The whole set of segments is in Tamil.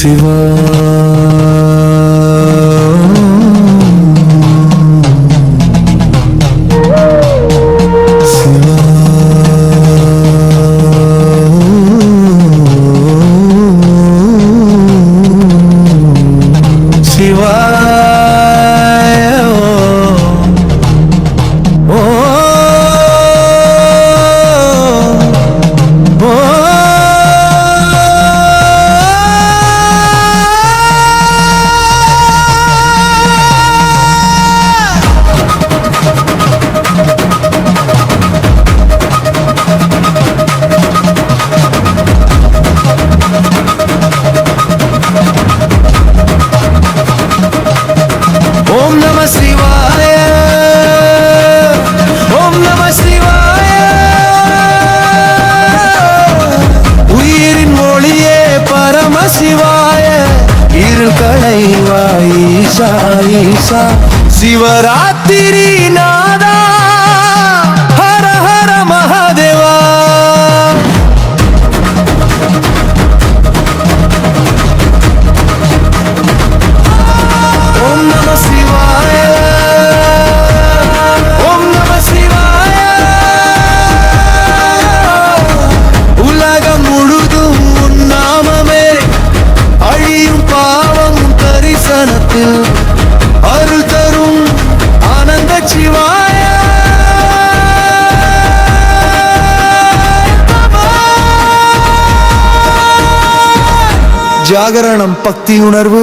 சிவா ஈசா சிவராத்திரி நாதா ஹர ஹர மகாதேவா ஓம் நம சிவாய ஓம் நம சிவாய உலகம் முழுதும் உன் நாமமே அழியும் பாவம் தரிசனத்தில் அருள் தரும் ஆனந்த சிவாய ஜாகரணம் பக்தி உணர்வு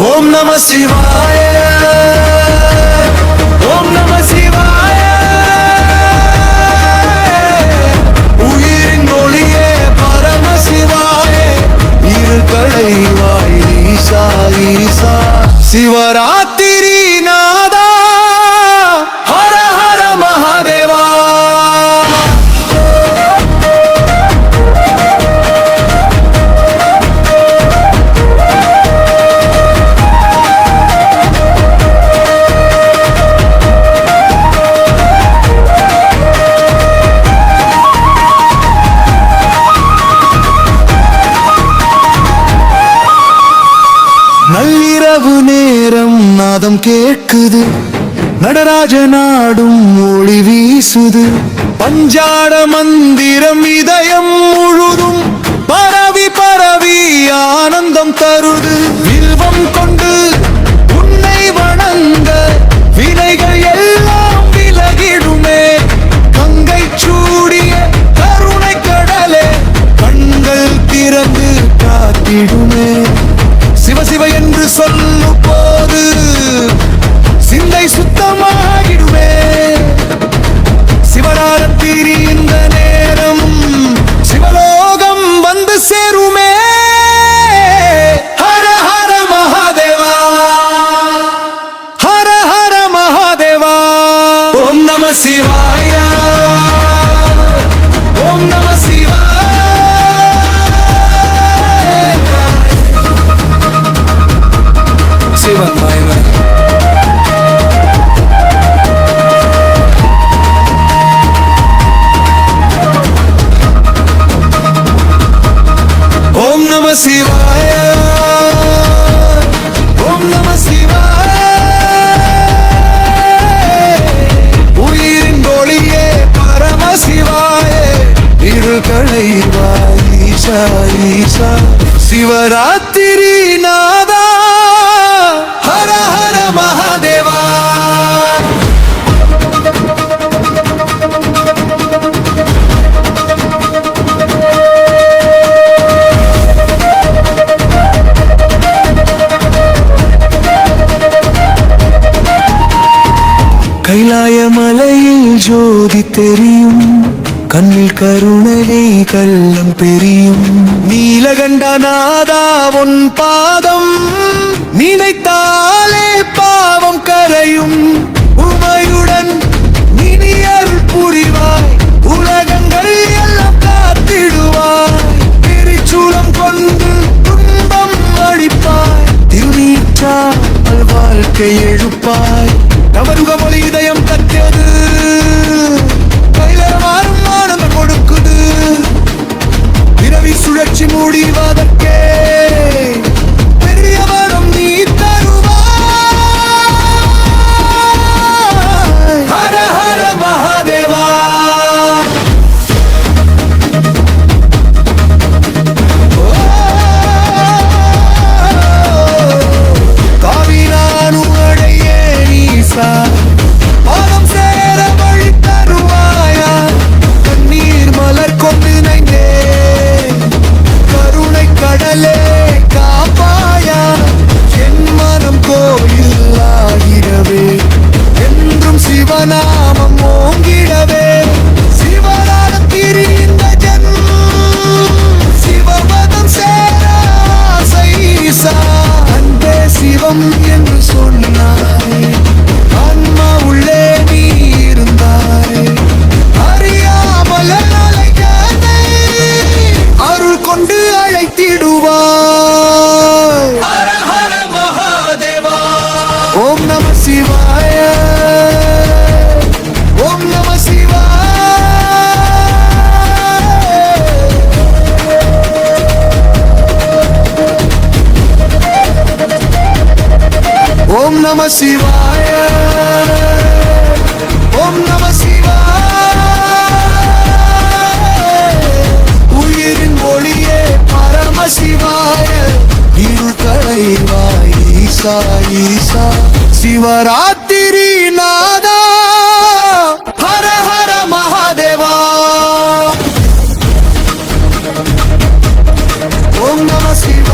ஓம் நம சிவாய ஓம் நம சிவாய உயிரின் ஒளியே பரம சிவாய இருகளை வாய் ஈசா ஈசா சிவராத்திரி நாதா ஹர ஹர மகாதேவா நள்ளிரவு நேரம் நாதம் கேட்குது நடராஜ நாடும் ஒளி வீசுது பஞ்சாட மந்திரம் இதயம் முழுதும் பரவி பரவி ஆனந்தம் தருது வில்வம் கொண்டு உன்னை வணங்க வினைகள் எல்லாம் விலகிடுமே கங்கை சூடிய கருணை கடலே கண்கள் திறந்து காத்திடுமே சிவ சிவ என்று சொல்லும் போது சிந்தை சுத்தமாகிடுமே சிவராத்திரி இந்த நேரம் சிவலோகம் வந்து சேருமே ஹர ஹர மகாதேவா ஹர ஹர மகாதேவா ஓம் நம சிவாய ஓம் நம சிவாய ஓம் நம சிவாய ஓம் நம சிவாய உயிரின் ஒளியே பரம சிவாய இருகளை வாய் ஈசா ஈசா சிவராத்திரி நாதா ஹர ஹர மகாதேவா கைலாய மலையில் ஜோதி தெரியும் கண்ணில் கருணை கள்ளம் பெரியும் நீலகண்டநாதா உன் பாதம் நினைத்தாலே பாவம் கரையும் உமையுடன் இனியருள் புரிவாய் உலகங்கள் எல்லாம் காத்திடுவாய் திருச்சூலம் கொண்டு துன்பம் அழிப்பாய் திருநீற்றால் வாழ்க்கை எழுப்பாய் தவறுக மொழி இதயம் தட்டியது கைலமாறும் ஆனந்தம் கொடுக்குது பிறவி சுழற்சி மூடிவதற்கே நம சிவாய ஓம் நம சிவாய உயிரின் ஒளியே பரமசிவாய இருள் களைவாய் ஈசா ஈசா சிவராத்திரி நாதா ஹர ஹர மகாதேவா ஓம் நம சிவாய